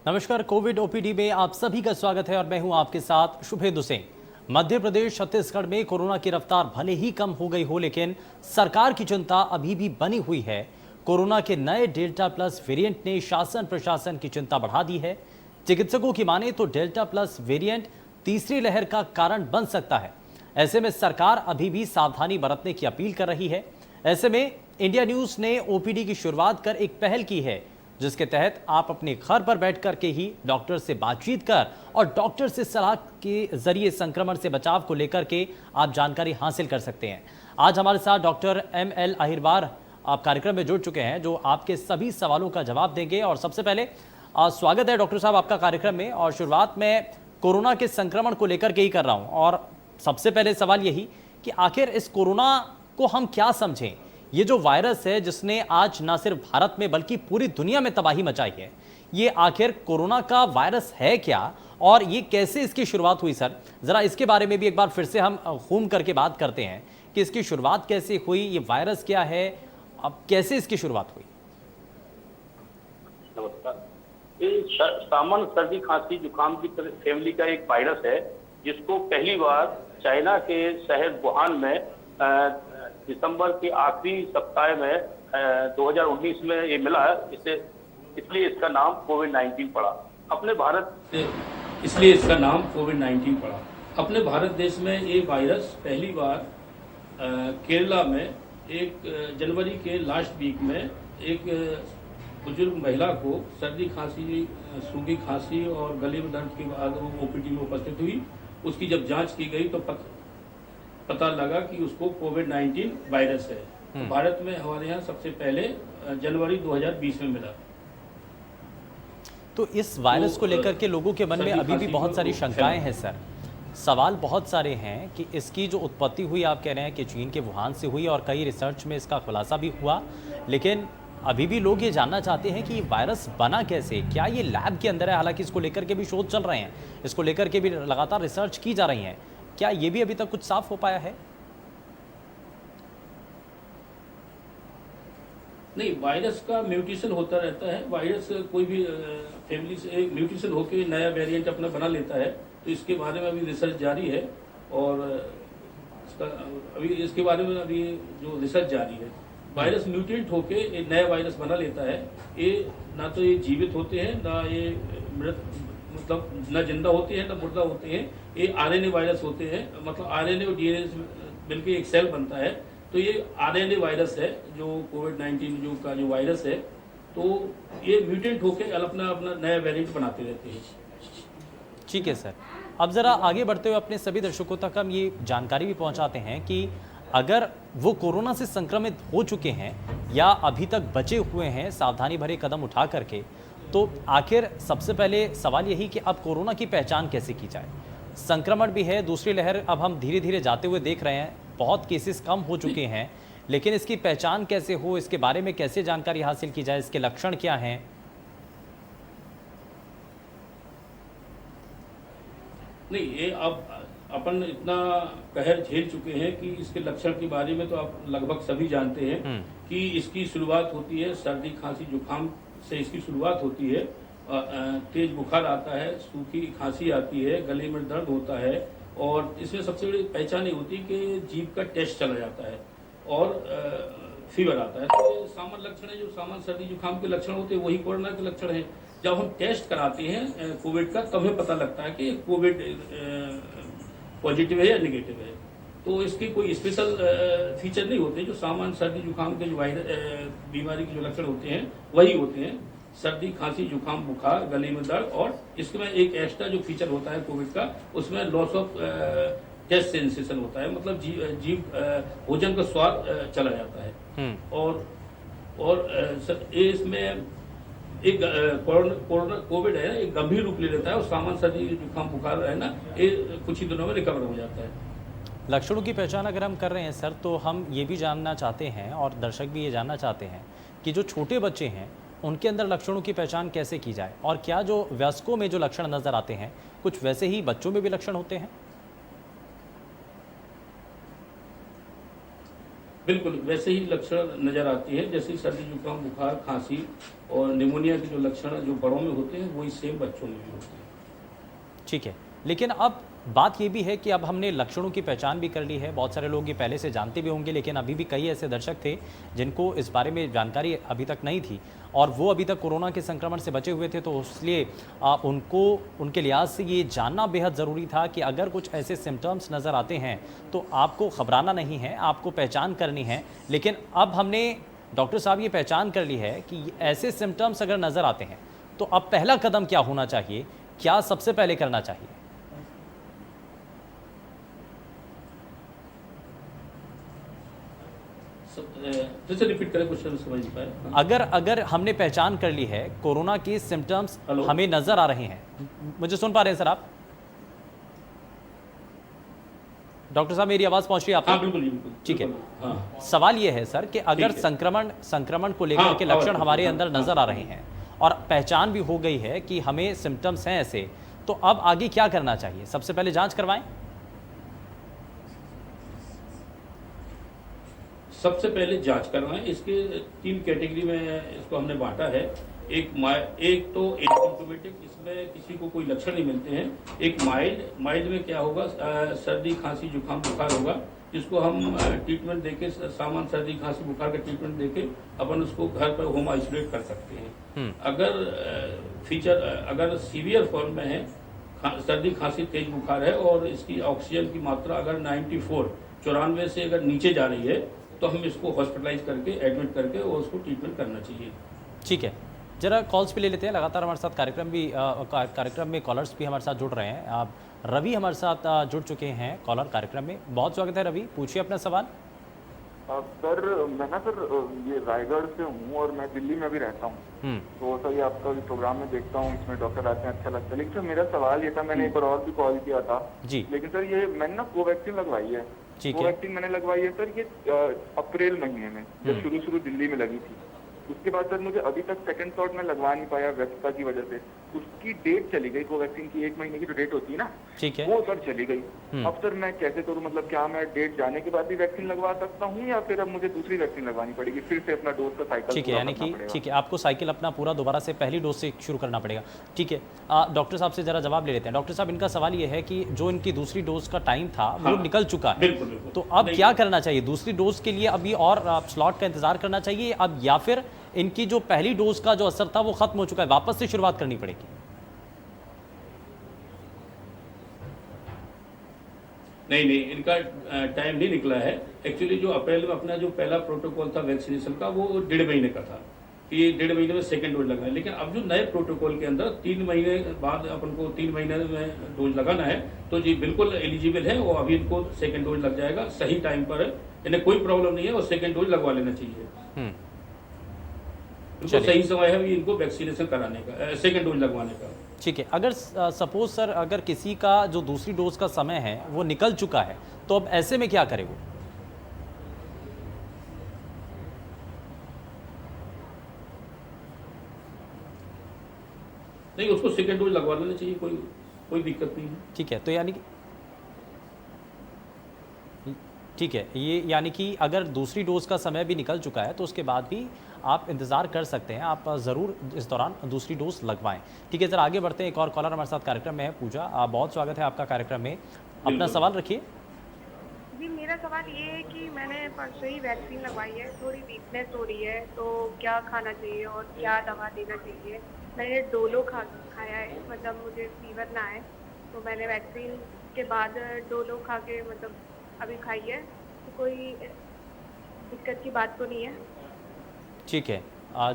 नमस्कार। Covid OPD में आप सभी का स्वागत है और मैं हूं आपके साथ शुभेंदु सिंह। मध्य प्रदेश छत्तीसगढ़ में कोरोना की रफ्तार भले ही कम हो गई हो, लेकिन सरकार की चिंता अभी भी बनी हुई है। कोरोना के नए डेल्टा प्लस वेरिएंट ने शासन प्रशासन की चिंता बढ़ा दी है। चिकित्सकों की माने तो डेल्टा प्लस वेरिएंट तीसरी लहर का कारण बन सकता है। ऐसे में सरकार अभी भी सावधानी बरतने की अपील कर रही है। ऐसे में इंडिया न्यूज ने ओपीडी की शुरुआत कर एक पहल की है, जिसके तहत आप अपने घर पर बैठ करके ही डॉक्टर से बातचीत कर और डॉक्टर से सलाह के जरिए संक्रमण से बचाव को लेकर के आप जानकारी हासिल कर सकते हैं। आज हमारे साथ डॉक्टर ML अहिरवार आप कार्यक्रम में जुड़ चुके हैं, जो आपके सभी सवालों का जवाब देंगे। और सबसे पहले स्वागत है डॉक्टर साहब आपका कार्यक्रम में। और शुरुआत में कोरोना के संक्रमण को लेकर के ही कर रहा हूँ, और सबसे पहले सवाल यही कि आखिर इस कोरोना को हम क्या समझें। ये जो वायरस है जिसने आज ना सिर्फ भारत में बल्कि पूरी दुनिया में तबाही मचाई है, ये आखिर कोरोना का वायरस है क्या और ये कैसे इसकी शुरुआत हुई? सर जरा इसके बारे में भी एक बार फिर से हम घूम करके बात करते हैं कि इसकी शुरुआत कैसे हुई, ये वायरस क्या है, अब कैसे इसकी शुरुआत हुई? नमस्कार। ये सामान्य सर्दी खांसी जुकाम की फैमिली का एक वायरस है, जिसको पहली बार चाइना के शहर वुहान में दिसंबर के आखिरी सप्ताह में 2019 में ये मिला है। इसलिए इसका नाम कोविड-19 पड़ा। अपने भारत देश में ये वायरस पहली बार केरला में एक जनवरी के लास्ट वीक में एक बुजुर्ग महिला को सर्दी खांसी, सूखी खांसी और गले में दर्द के बाद वो ओपीडी में उपस्थित हुई। उसकी जब जांच की गई तो पता लगा कि उसको कोविड-19 वायरस है। तो भारत में हमारे यहाँ सबसे पहले जनवरी 2020 में मिला। तो इस वायरस को लेकर के लोगों के मन में अभी भी बहुत सारी शंकाएं हैं सर। सवाल बहुत सारे हैं कि इसकी जो उत्पत्ति हुई, आप कह रहे हैं कि चीन के वुहान से हुई और कई रिसर्च में इसका खुलासा भी हुआ, लेकिन अभी भी लोग ये जानना चाहते हैं कि ये वायरस बना कैसे, क्या ये लैब के अंदर है? हालांकि इसको लेकर के भी शोध चल रहे हैं, इसको लेकर के भी लगातार रिसर्च की जा रही है। क्या ये भी अभी तक कुछ साफ हो पाया है? नहीं, वायरस का म्यूटेशन होता रहता है। वायरस कोई भी फैमिली से म्यूटेशन होकर नया वेरिएंट अपना बना लेता है, तो इसके बारे में अभी रिसर्च जारी है। और इसके बारे में अभी जो रिसर्च जारी है, वायरस म्यूटेंट होके एक नया वायरस बना लेता है। ये ना तो ये जीवित होते हैं, ना ये मृत, मतलब न जिंदा होते हैं, न मुर्दा होते हैं। ये आरएनए वायरस होते हैं, मतलब आरएनए और डीएनए मिलकर एक सेल बनता है। तो ये आरएनए वायरस है जो कोविड-19 जो वायरस है। तो ये म्यूटेंट होकर अपना नया वेरिएंट बनाते रहते हैं। ठीक है सर। अब जरा आगे बढ़ते हुए अपने सभी दर्शकों तक हम ये जानकारी भी पहुंचाते हैं कि अगर वो कोरोना से संक्रमित हो चुके हैं या अभी तक बचे हुए हैं सावधानी भरे कदम उठा करके, तो आखिर सबसे पहले सवाल यही कि अब कोरोना की पहचान कैसे की जाए। संक्रमण भी है, दूसरी लहर अब हम धीरे धीरे जाते हुए देख रहे हैं, बहुत केसेस कम हो चुके हैं, लेकिन इसकी पहचान कैसे हो, इसके बारे में कैसे जानकारी हासिल की जाए, इसके लक्षण क्या हैं? नहीं, ये अब अपन इतना कहर झेल चुके हैं कि इसके लक्षण के बारे में तो आप लगभग सभी जानते हैं कि इसकी शुरुआत होती है सर्दी खांसी जुकाम से। इसकी शुरुआत होती है, तेज बुखार आता है, सूखी खांसी आती है, गले में दर्द होता है, और इसमें सबसे बड़ी पहचान ये होती है कि जीभ का टेस्ट चला जाता है और फीवर आता है। तो ये सामान्य लक्षण है, जो सामान्य सर्दी जुकाम के लक्षण होते हैं वही कोरोना के लक्षण है। जब हम टेस्ट कराते हैं कोविड का, तब हमें पता लगता है कि कोविड पॉजिटिव है या निगेटिव है। तो इसके कोई स्पेशल फीचर नहीं होते। जो सामान्य सर्दी जुकाम के जो बीमारी के जो लक्षण होते हैं वही होते हैं, सर्दी खांसी जुकाम बुखार, गले में दर्द। और इसमें एक एक्स्ट्रा जो फीचर होता है कोविड का, उसमें लॉस ऑफ टेस्ट सेंसेशन होता है, मतलब जीभ भोजन का स्वाद चला जाता है। और इसमें एक कोरोना कोविड है ना, एक गंभीर रूप ले लेता है, और सामान्य सर्दी जुकाम बुखार है ना, ये कुछ ही दिनों में रिकवर हो जाता है। लक्षणों की पहचान अगर हम कर रहे हैं सर, तो हम ये भी जानना चाहते हैं और दर्शक भी ये जानना चाहते हैं कि जो छोटे बच्चे हैं उनके अंदर लक्षणों की पहचान कैसे की जाए, और क्या जो वयस्कों में जो लक्षण नजर आते हैं कुछ वैसे ही बच्चों में भी लक्षण होते हैं? बिल्कुल वैसे ही लक्षण नज़र आती है जैसे सर्दी जुकाम बुखार खांसी और निमोनिया के जो लक्षण जो बड़ों में होते हैं वही सेम बच्चों में भी होते हैं। ठीक है, लेकिन अब बात ये भी है कि अब हमने लक्षणों की पहचान भी कर ली है, बहुत सारे लोग ये पहले से जानते भी होंगे, लेकिन अभी भी कई ऐसे दर्शक थे जिनको इस बारे में जानकारी अभी तक नहीं थी और वो अभी तक कोरोना के संक्रमण से बचे हुए थे, तो इसलिए उनको उनके लिहाज से ये जानना बेहद ज़रूरी था कि अगर कुछ ऐसे सिम्टम्स नज़र आते हैं तो आपको घबराना नहीं है, आपको पहचान करनी है। लेकिन अब हमने डॉक्टर साहब ये पहचान कर ली है कि ऐसे सिम्टम्स अगर नज़र आते हैं तो अब पहला कदम क्या होना चाहिए, क्या सबसे पहले करना चाहिए? फिर से रिपीट करें, क्वेश्चन समझ नहीं पाए। अगर हमने पहचान कर ली है कोरोना के सिम्टम्स हेलो? हमें नजर आ रहे हैं, मुझे सुन पा रहे हैं सर आप? डॉक्टर साहब मेरी आवाज पहुंच रही है आप हाँ तक? बिल्कुल जी, बिल्कुल ठीक है। हाँ सवाल ये है सर कि अगर ठीक है। संक्रमण को लेकर हाँ, के लक्षण आवाज हमारे हाँ, अंदर हाँ, नजर आ रहे हैं और पहचान भी हो गई है कि हमें सिम्टम्स हैं ऐसे, तो अब आगे क्या करना चाहिए? सबसे पहले जांच करवाएं? सबसे पहले जांच करवाएं। इसके 3 कैटेगरी में इसको हमने बांटा है। एक तो एसिम्प्टोमेटिक, इसमें किसी को कोई लक्षण नहीं मिलते हैं। एक माइल्ड में क्या होगा, सर्दी खांसी जुकाम बुखार होगा, जिसको हम ट्रीटमेंट देके सामान्य सर्दी खांसी बुखार का ट्रीटमेंट देके अपन उसको घर पर होम आइसोलेट कर सकते हैं। अगर सीवियर फॉर्म में है, सर्दी खांसी तेज बुखार है और इसकी ऑक्सीजन की मात्रा अगर 94 से अगर नीचे जा रही है तो हम इसको हॉस्पिटलाइज करके एडमिट करके और उसको ट्रीटमेंट करना चाहिए। ठीक है, जरा कॉल्स भी ले लेते हैं। लगातार हमारे साथ कार्यक्रम में कॉलर्स भी हमारे साथ जुड़ रहे हैं। आप रवि हमारे साथ जुड़ चुके हैं कॉलर कार्यक्रम में, बहुत स्वागत है रवि, पूछिए अपना सवाल। सर मैं ना सर ये रायगढ़ से हूँ और मैं दिल्ली में भी रहता हूँ। तो सर ये आपका प्रोग्राम में देखता हूँ, इसमें डॉक्टर आते हैं, अच्छा लगता है। लेकिन सर मेरा सवाल ये था, मैंने एक बार और भी कॉल किया था जी, लेकिन सर ये मैंने ना कोवैक्सीन लगवाई है। कोवैक्सीन मैंने लगवाई है सर ये अप्रैल महीने में, जब शुरू दिल्ली में लगी थी। उसके बाद सर मुझे अभी तक सेकंड शॉट में लगवा नहीं पाया व्यस्तता की वजह से। उसकी डेट चली गई, कोवैक्सीन की 1 महीने की जो डेट होती है ना, ठीक है, वो सर चली गई। अब सर मैं कैसे करूं, मतलब क्या मैं डेट जाने के बाद भी वैक्सीन लगवा सकता हूं या फिर अब मुझे दूसरी वैक्सीन लगवानी पड़ेगी, फिर से अपना डोज का साइकिल? ठीक है, यानी कि ठीक है, आपको साइकिल अपना पूरा दोबारा से पहली डोज से शुरू करना पड़ेगा। ठीक है, डॉक्टर साहब से जरा जवाब ले लेते हैं। डॉक्टर साहब, इनका सवाल ये है कि जो इनकी दूसरी डोज का टाइम था वो निकल चुका है, बिल्कुल। तो अब क्या करना चाहिए? दूसरी डोज के लिए अभी और स्लॉट का इंतजार करना चाहिए अब, या फिर इनकी जो पहली डोज का जो असर था वो खत्म हो चुका है, वापस से शुरुआत करनी पड़ेगी? नहीं, इनका टाइम नहीं निकला है। एक्चुअली जो अप्रैल में अपना जो पहला प्रोटोकॉल था वैक्सीनेशन का, वो 1.5 महीने का था कि 1.5 महीने में सेकेंड डोज लगना है। लेकिन अब जो नए प्रोटोकॉल के अंदर 3 महीने बाद अपन को 3 महीने में डोज लगाना है, तो जी बिल्कुल एलिजिबल है और अभी इनको सेकेंड डोज लग जाएगा, सही टाइम पर है, इन्हें कोई प्रॉब्लम नहीं है और सेकेंड डोज लगवा लेना चाहिए। इनको सही समय है इनको वैक्सीनेशन कराने का, सेकेंड डोज लगवाने का। ठीक है, अगर सपोज सर अगर किसी का जो दूसरी डोज का समय है वो निकल चुका है, तो अब ऐसे में क्या करे वो? नहीं, उसको सेकेंड डोज लगवा लेना चाहिए, कोई दिक्कत नहीं है। ठीक है, तो यानी कि ठीक है, ये यानी कि अगर दूसरी डोज का समय भी निकल चुका है तो उसके बाद भी आप इंतज़ार कर सकते हैं, आप ज़रूर इस दौरान दूसरी डोज लगवाएं। ठीक है, ज़रा आगे बढ़ते हैं। एक और कॉलर हमारे साथ कार्यक्रम में है, पूजा, आप बहुत स्वागत है आपका कार्यक्रम में, अपना सवाल रखिए। जी, मेरा सवाल ये है कि मैंने परसों ही वैक्सीन लगवाई है, थोड़ी वीकनेस हो रही है, तो क्या खाना चाहिए और क्या दवा देना चाहिए? मैंने डोलो खाया है, मतलब मुझे फीवर ना आए, तो मैंने वैक्सीन के बाद डोलो खा के मतलब अभी खाई है, तो कोई दिक्कत की बात तो नहीं है? ठीक है,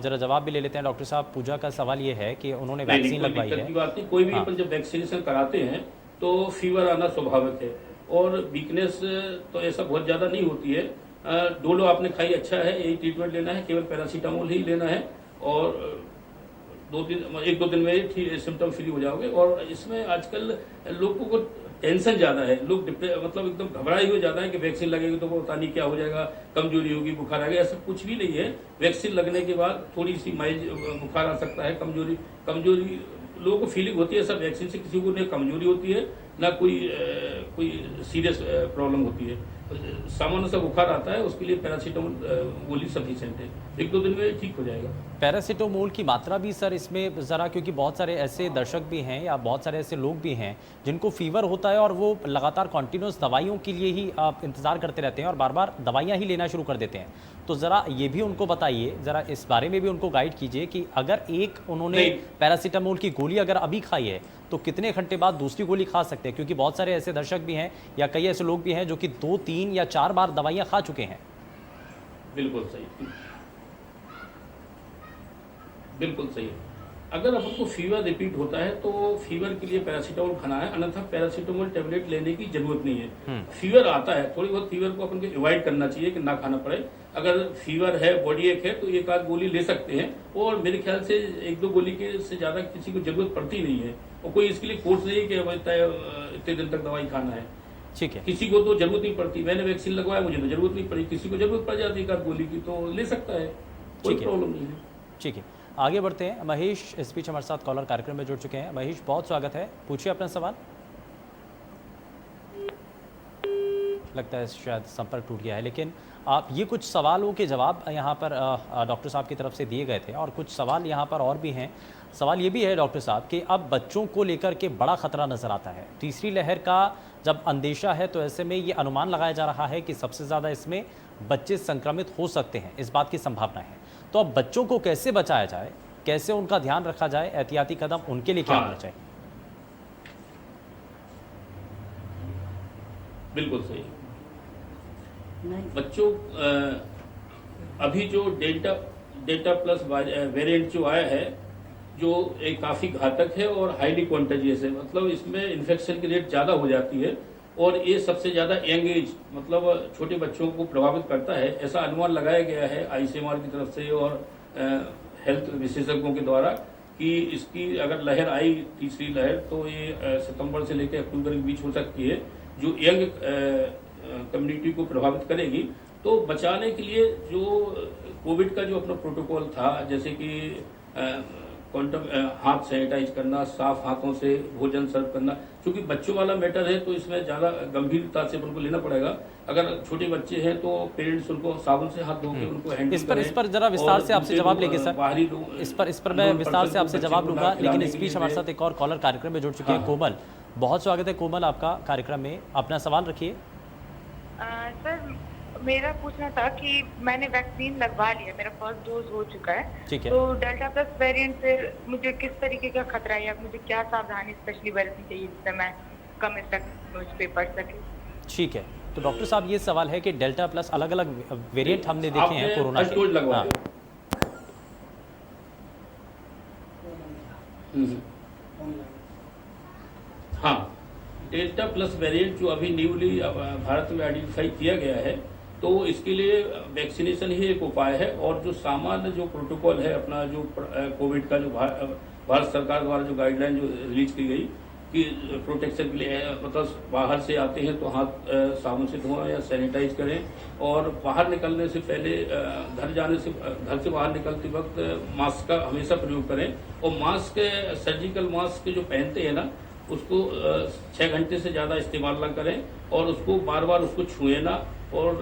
जरा जवाब भी ले लेते हैं डॉक्टर साहब। पूजा का सवाल ये है कि उन्होंने वैक्सीन लगवाई है। की बात नहीं, कोई भी अपन जब वैक्सीनेशन कराते हैं तो फीवर आना स्वाभाविक है और वीकनेस तो ऐसा बहुत ज़्यादा नहीं होती है। डोलो आपने खाई, अच्छा है, यही ट्रीटमेंट लेना है, केवल पैरासीटामोल ही लेना है और 1-2 दिन में सिम्टम फ्री हो जाओगे। और इसमें आजकल लोगों को टेंशन ज़्यादा है, लोग मतलब एकदम घबराए हुए ज़्यादा है कि वैक्सीन लगेगी तो वो पता नहीं क्या हो जाएगा, कमजोरी होगी, बुखार आ गया, ऐसा कुछ भी नहीं है। वैक्सीन लगने के बाद थोड़ी सी माइल्ड बुखार आ सकता है, कमजोरी लोगों को फीलिंग होती है। सब वैक्सीन से किसी को न कमजोरी होती है ना कोई सीरियस प्रॉब्लम होती है। सामान्य सा बुखार आता है उसके लिए पैरासीटामोल गोली सफिशिएंट है, 1-2 दिन में ठीक हो जाएगा। पैरासीटामोल की मात्रा भी सर इसमें ज़रा, क्योंकि बहुत सारे ऐसे दर्शक भी हैं या बहुत सारे ऐसे लोग भी हैं जिनको फीवर होता है और वो लगातार कॉन्टिन्यूस दवाइयों के लिए ही इंतज़ार करते रहते हैं और बार बार दवाइयाँ ही लेना शुरू कर देते हैं। तो ज़रा ये भी उनको बताइए, ज़रा इस बारे में भी उनको गाइड कीजिए कि अगर एक उन्होंने पैरासीटामोल की गोली अगर अभी खाई है तो कितने घंटे बाद दूसरी गोली खा सकते हैं, क्योंकि बहुत सारे ऐसे दर्शक भी हैं या कई ऐसे लोग भी हैं जो कि 2, 3 या 4 बार दवाइयाँ खा चुके हैं। बिल्कुल सही, बिल्कुल सही। अगर आपको फीवर रिपीट होता है तो फीवर के लिए पैरासीटामोल खाना है, अन्यथा पैरासीटामोल टेबलेट लेने की जरूरत नहीं है। फीवर आता है, थोड़ी बहुत फीवर को अपन को अवॉइड करना चाहिए कि ना खाना पड़े। अगर फीवर है, बॉडी एक है, तो एक आध गोली ले सकते हैं और मेरे ख्याल से 1-2 गोली के से ज़्यादा किसी को जरूरत पड़ती नहीं है और कोई इसके लिए कोर्स नहीं है कि इतने दिन तक दवाई खाना है। ठीक है, किसी को तो जरूरत नहीं पड़ती, मैंने वैक्सीन लगवाया, मुझे तो जरूरत नहीं पड़ी, किसी को जरूरत पड़ जाती है एक आध गोली की तो ले सकता है, कोई प्रॉब्लम नहीं है। ठीक है, आगे बढ़ते हैं। महेश इस बीच हमारे साथ कॉलर कार्यक्रम में जुड़ चुके हैं। महेश, बहुत स्वागत है, पूछिए अपना सवाल। लगता है शायद संपर्क टूट गया है, लेकिन आप ये कुछ सवालों के जवाब यहाँ पर डॉक्टर साहब की तरफ से दिए गए थे और कुछ सवाल यहाँ पर और भी हैं। सवाल ये भी है डॉक्टर साहब कि अब बच्चों को लेकर के बड़ा खतरा नज़र आता है, तीसरी लहर का जब अंदेशा है तो ऐसे में ये अनुमान लगाया जा रहा है कि सबसे ज़्यादा इसमें बच्चे संक्रमित हो सकते हैं, इस बात की संभावना है। तो अब बच्चों को कैसे बचाया जाए, कैसे उनका ध्यान रखा जाए, एहतियाती कदम उनके लिए क्या होना चाहिए? बिल्कुल सही। बच्चों अभी जो डेल्टा प्लस वेरिएंट जो आया है, जो एक काफ़ी घातक है और हाईली कॉन्टेजियस है, मतलब इसमें इन्फेक्शन की रेट ज़्यादा हो जाती है और ये सबसे ज़्यादा यंग एज मतलब छोटे बच्चों को प्रभावित करता है, ऐसा अनुमान लगाया गया है आईसीएमआर की तरफ से और हेल्थ विशेषज्ञों के द्वारा कि इसकी अगर लहर आई, तीसरी लहर, तो ये सितंबर से लेकर अक्टूबर के बीच हो सकती है, जो यंग कम्युनिटी को प्रभावित करेगी। तो बचाने के लिए जो कोविड का जो अपना प्रोटोकॉल था, जैसे कि हाथ सैनिटाइज करना, साफ हाथों से भोजन सर्व करना, क्योंकि बच्चों वाला मैटर है तो इसमें ज़्यादा गंभीरता से उनको लेना पड़ेगा। अगर छोटे बच्चे हैं तो पेरेंट्स उनको साबुन से हाथ धो के उनको हैंडल करें। इस पर जरा विस्तार से आपसे जवाब लेंगे सर, इस पर मैं विस्तार से आपसे जवाब लूंगा, लेकिन इस बीच हमारे साथ एक और कॉलर कार्यक्रम में जुड़ चुके हैं, कोमल। बहुत स्वागत है कोमल आपका कार्यक्रम में, अपना सवाल रखिए। सर, मेरा पूछना था कि मैंने वैक्सीन लगवा लिया, मेरा फर्स्ट डोज हो चुका है, ठीक है। तो डेल्टा प्लस वेरिएंट से मुझे किस तरीके का खतरा है या मुझे क्या सावधानी स्पेशली बरतनी चाहिए जिससे मैं कम इफेक्ट मुझ पे पड़ सके? ठीक है, तो डॉक्टर साहब ये सवाल है कि डेल्टा प्लस अलग अलग वेरिएंट हमने देखे हैं कोरोना के। हाँ, डेल्टा प्लस वेरिएंट जो अभी न्यूली भारत में आइडेंटिफाई किया गया है, तो इसके लिए वैक्सीनेशन ही एक उपाय है और जो सामान्य जो प्रोटोकॉल है अपना, जो कोविड का जो भारत सरकार द्वारा जो गाइडलाइन जो रिलीज की गई कि प्रोटेक्शन के लिए, मतलब बाहर से आते हैं तो हाथ साबुन से धोएं या सैनिटाइज करें और बाहर निकलने से पहले घर से बाहर निकलते वक्त मास्क का हमेशा प्रयोग करें और मास्क, सर्जिकल मास्क जो पहनते हैं ना, उसको 6 घंटे से ज़्यादा इस्तेमाल ना करें और उसको बार बार उसको छुए ना। और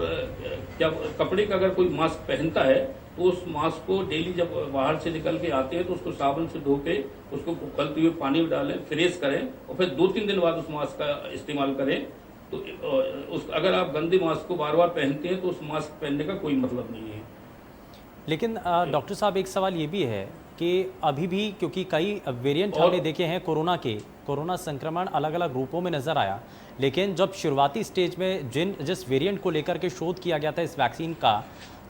जब कपड़े का अगर कोई मास्क पहनता है तो उस मास्क को डेली जब बाहर से निकल के आते हैं तो उसको साबुन से धो के उसको उबलते हुए पानी में डालें, फ्रेश करें और फिर 2-3 दिन बाद उस मास्क का इस्तेमाल करें। तो अगर आप गंदे मास्क को बार बार पहनते हैं तो उस मास्क पहनने का कोई मतलब नहीं है। लेकिन डॉक्टर साहब एक सवाल ये भी है कि अभी भी, क्योंकि कई वेरिएंट हमने देखे हैं कोरोना संक्रमण अलग अलग रूपों में नज़र आया, लेकिन जब शुरुआती स्टेज में जिस वेरिएंट को लेकर के शोध किया गया था इस वैक्सीन का,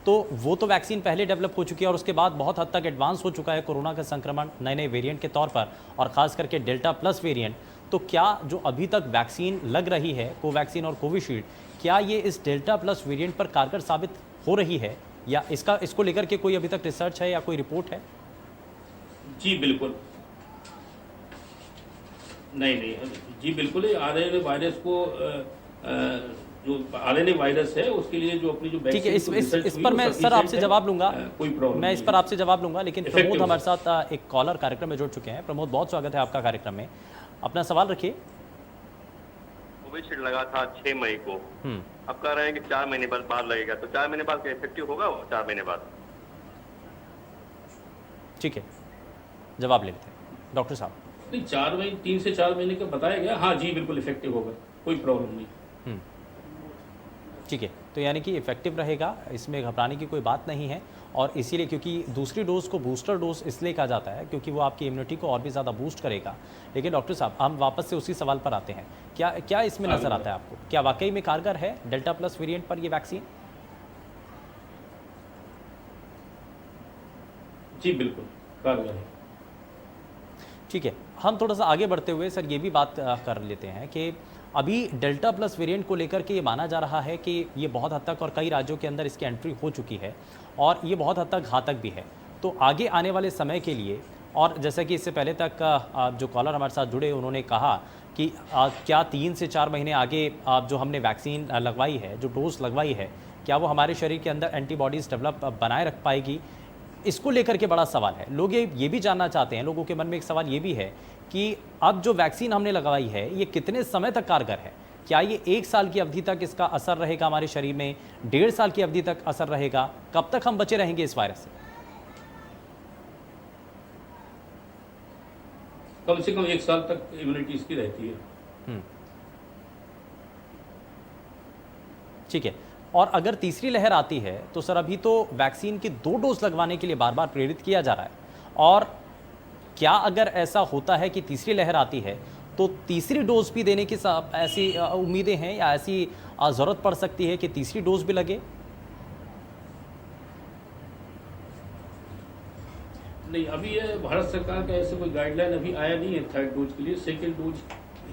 तो वो तो वैक्सीन पहले डेवलप हो चुकी है और उसके बाद बहुत हद तक एडवांस हो चुका है कोरोना का संक्रमण नए वेरिएंट के तौर पर, और ख़ास करके डेल्टा प्लस वेरिएंट। तो क्या जो अभी तक वैक्सीन लग रही है, कोवैक्सीन और कोविशील्ड, क्या ये इस डेल्टा प्लस वेरिएंट पर कारगर साबित हो रही है या इसको लेकर के कोई अभी तक रिसर्च है या कोई रिपोर्ट है? जी बिल्कुल, नहीं, जी बिल्कुल, आरएनए वायरस को जो आरएनए वायरस है उसके लिए जो अपनी जो ठीक है, इस पर मैं सर आपसे जवाब लूंगा, कोई प्रॉब्लम मैं इस पर आपसे जवाब लूंगा, लेकिन प्रमोद हमारे साथ एक कॉलर कार्यक्रम में जुड़ चुके हैं। प्रमोद, बहुत स्वागत है आपका कार्यक्रम में, अपना सवाल रखिए। कोविशील्ड लगा था 6 मई को, अब कह रहे हैं कि 4 महीने बाद लगेगा, तो 4 महीने बाद इफेक्टिव होगा वो 4 महीने बाद? ठीक है, जवाब ले लेते हैं डॉक्टर साहब। नहीं, 3 से 4 महीने का बताया गया, हाँ जी बिल्कुल इफेक्टिव होगा, कोई प्रॉब्लम नहीं। ठीक है, तो यानी कि इफेक्टिव रहेगा, इसमें घबराने की कोई बात नहीं है। और इसीलिए क्योंकि दूसरी डोज को बूस्टर डोज इसलिए कहा जाता है क्योंकि वो आपकी इम्यूनिटी को और भी ज़्यादा बूस्ट करेगा। लेकिन डॉक्टर साहब, हम वापस से उसी सवाल पर आते हैं, क्या क्या इसमें नज़र आता है आपको, क्या वाकई में कारगर है डेल्टा प्लस वेरिएंट पर ये वैक्सीन? जी बिल्कुल कारगर है। ठीक है, हम थोड़ा सा आगे बढ़ते हुए सर ये भी बात कर लेते हैं कि अभी डेल्टा प्लस वेरिएंट को लेकर के ये माना जा रहा है कि ये बहुत हद तक और कई राज्यों के अंदर इसकी एंट्री हो चुकी है और ये बहुत हद तक घातक भी है। तो आगे आने वाले समय के लिए, और जैसा कि इससे पहले तक जो कॉलर हमारे साथ जुड़े उन्होंने कहा कि क्या 3 से 4 महीने आगे जो हमने वैक्सीन लगवाई है, जो डोज लगवाई है, क्या वो हमारे शरीर के अंदर एंटीबॉडीज़ डेवलप बनाए रख पाएगी? इसको लेकर के बड़ा सवाल है। लोग ये भी जानना चाहते हैं, लोगों के मन में एक सवाल ये भी है कि अब जो वैक्सीन हमने लगवाई है ये कितने समय तक कारगर है? क्या ये 1 साल की अवधि तक इसका असर रहेगा हमारे शरीर में, 1.5 साल की अवधि तक असर रहेगा? कब तक हम बचे रहेंगे इस वायरस से? कम से कम 1 साल तक इम्यूनिटी इसकी रहती है। ठीक है, और अगर तीसरी लहर आती है तो सर अभी तो वैक्सीन की 2 डोज लगवाने के लिए बार बार प्रेरित किया जा रहा है, और क्या अगर ऐसा होता है कि तीसरी लहर आती है तो तीसरी डोज भी देने की ऐसी उम्मीदें हैं या ऐसी ज़रूरत पड़ सकती है कि तीसरी डोज भी लगे? नहीं, अभी ये भारत सरकार का ऐसे कोई गाइडलाइन अभी आया नहीं है थर्ड डोज के लिए, सेकेंड डोज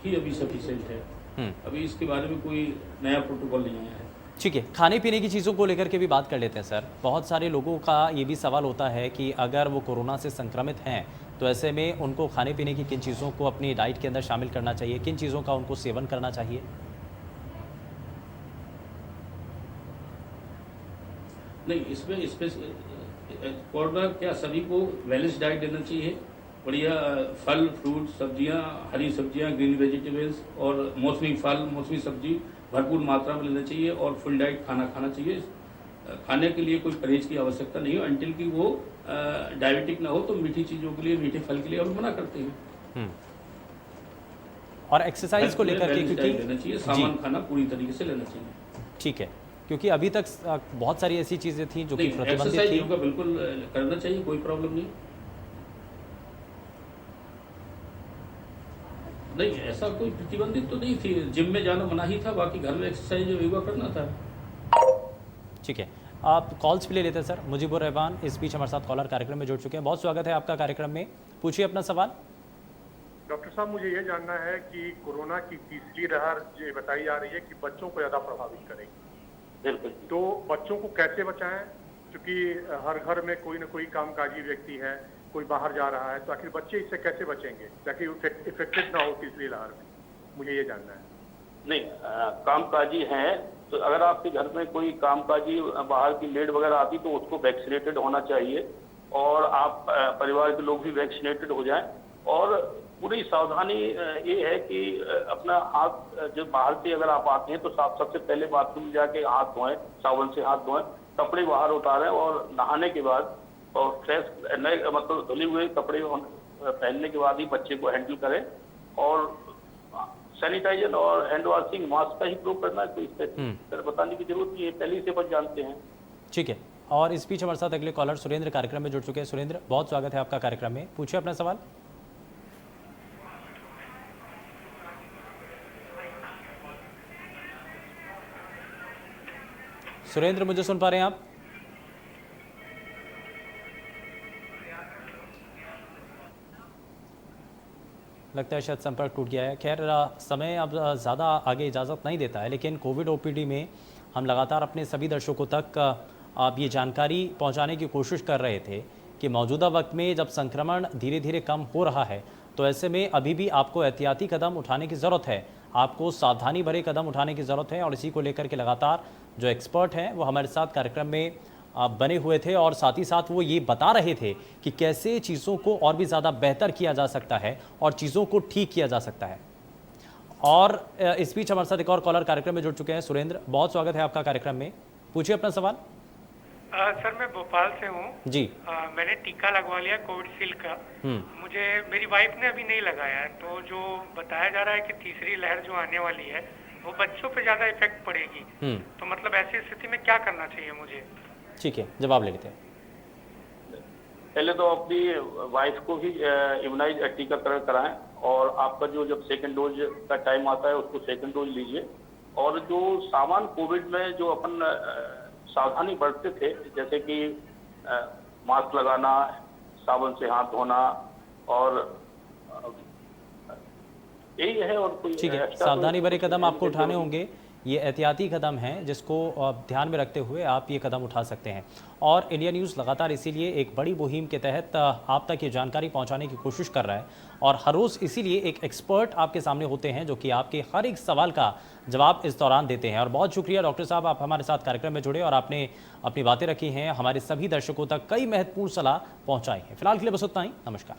ही अभी सफिशिएंट है। अभी इसके बारे में कोई नया प्रोटोकॉल नहीं आया है। ठीक है, खाने पीने की चीज़ों को लेकर के भी बात कर लेते हैं सर। बहुत सारे लोगों का ये भी सवाल होता है कि अगर वो कोरोना से संक्रमित हैं तो ऐसे में उनको खाने पीने की किन चीज़ों को अपनी डाइट के अंदर शामिल करना चाहिए, किन चीज़ों का उनको सेवन करना चाहिए? नहीं, इसमें कोरोना क्या सभी को बैलेंस डाइट देना चाहिए, बढ़िया फल फ्रूट सब्जियां, हरी सब्जियां, ग्रीन वेजिटेबल्स और मौसमी फल मौसमी सब्जी भरपूर मात्रा में लेना चाहिए और फुल डाइट खाना खाना चाहिए। खाने के लिए कोई परहेज की आवश्यकता नहीं हो अंटिल कि वो डायबिटिक ना हो, तो मीठी चीज़ों के लिए, मीठे फल के लिए हम मना करते हैं। और एक्सरसाइज को लेकर के क्योंकि लेना चाहिए, सामान खाना पूरी तरीके से लेना चाहिए। ठीक है, क्योंकि अभी तक बहुत सारी ऐसी चीज़ें थी जो कि प्रतिबंधित थी। योगा बिल्कुल करना चाहिए, कोई प्रॉब्लम नहीं। नहीं, ऐसा कोई प्रतिबंधित तो नहीं थी, जिम में जाना मना ही था, बाकी घर में एक्सरसाइज योगा करना था। ठीक है, आप कॉल्स भी ले लेते हैं सर। मुजीबुर रहमान इस बीच हमारे साथ कॉलर कार्यक्रम में जुड़ चुके हैं, बहुत स्वागत है आपका कार्यक्रम में, पूछिए अपना सवाल। डॉक्टर साहब, मुझे ये जानना है कि कोरोना की तीसरी लहर ये बताई जा रही है कि बच्चों को ज़्यादा प्रभावित करेगी, बिल्कुल। तो बच्चों को कैसे बचाएं? क्योंकि हर घर में कोई न कोई कामकाजी व्यक्ति है, कोई बाहर जा रहा है, तो आखिर बच्चे इससे कैसे बचेंगे ताकि इफेक्टेड ना हो तीसरी लहर में? मुझे ये जानना है। नहीं, कामकाजी हैं तो अगर आपके घर में कोई कामकाजी बाहर की लेड वगैरह आती तो उसको वैक्सीनेटेड होना चाहिए, और आप परिवार के लोग भी वैक्सीनेटेड हो जाएं। और पूरी सावधानी ये है कि अपना हाथ, जब बाहर से अगर आप आते हैं तो सबसे पहले बाथरूम में जाके हाथ धोएं, साबुन से हाथ धोएं, कपड़े बाहर उतारें, और नहाने के बाद और फ्रेश नए मतलब धुले हुए कपड़े पहनने के बाद ही बच्चे को हैंडल करें। और सैनिटाइजर और हैंड वॉशिंग मास्क का ही प्रयोग करना है, कोई इससे बताने की जरूरत नहीं है, पहले से बच जानते हैं। ठीक है, और इस बीच हमारे साथ अगले कॉलर सुरेंद्र कार्यक्रम में जुड़ चुके हैं। सुरेंद्र, बहुत स्वागत है आपका कार्यक्रम में, पूछिए अपना सवाल। सुरेंद्र, मुझे सुन पा रहे हैं आप? लगता है शायद संपर्क टूट गया है। खैर, समय अब ज़्यादा आगे इजाज़त नहीं देता है, लेकिन कोविड ओपीडी में हम लगातार अपने सभी दर्शकों तक अब ये जानकारी पहुंचाने की कोशिश कर रहे थे कि मौजूदा वक्त में जब संक्रमण धीरे धीरे कम हो रहा है तो ऐसे में अभी भी आपको एहतियाती कदम उठाने की ज़रूरत है, आपको सावधानी भरे कदम उठाने की ज़रूरत है। और इसी को लेकर के लगातार जो एक्सपर्ट हैं वो हमारे साथ कार्यक्रम में बने हुए थे, और साथ ही साथ वो ये बता रहे थे कि कैसे चीज़ों को और भी ज़्यादा बेहतर किया जा सकता है और चीज़ों को ठीक किया जा सकता है। और इस बीच हमारे साथ एक और कॉलर कार्यक्रम में जुड़ चुके हैं। सुरेंद्र, बहुत स्वागत है आपका कार्यक्रम में, पूछिए अपना सवाल। सर मैं भोपाल से हूँ जी। मैंने टीका लगवा लिया कोविशील्ड का। मुझे मेरी वाइफ ने अभी नहीं लगाया है, तो जो बताया जा रहा है कि तीसरी लहर जो आने वाली है वो बच्चों पे ज्यादा इफेक्ट पड़ेगी, तो मतलब ऐसी स्थिति में क्या करना चाहिए मुझे? ठीक है, जवाब ले लेते हैं। पहले तो अपनी वाइफ को ही इम्यूनाइज टीकाकरण कराएं, और आपका जो जब सेकंड डोज का टाइम आता है उसको सेकंड डोज लीजिए। और जो सामान कोविड में जो अपन सावधानी बरतते थे, जैसे कि मास्क लगाना, साबुन से हाथ धोना, और यही है। और कोई ठीक है, सावधानी भरे कदम आपको उठाने होंगे। ये एहतियाती कदम हैं जिसको ध्यान में रखते हुए आप ये कदम उठा सकते हैं। और इंडिया न्यूज़ लगातार इसीलिए एक बड़ी मुहिम के तहत आप तक ये जानकारी पहुंचाने की कोशिश कर रहा है, और हर रोज़ इसीलिए एक एक्सपर्ट आपके सामने होते हैं जो कि आपके हर एक सवाल का जवाब इस दौरान देते हैं। और बहुत शुक्रिया डॉक्टर साहब, आप हमारे साथ कार्यक्रम में जुड़े और आपने अपनी बातें रखी हैं, हमारे सभी दर्शकों तक कई महत्वपूर्ण सलाह पहुँचाई हैं। फिलहाल के लिए बस उतना ही, नमस्कार।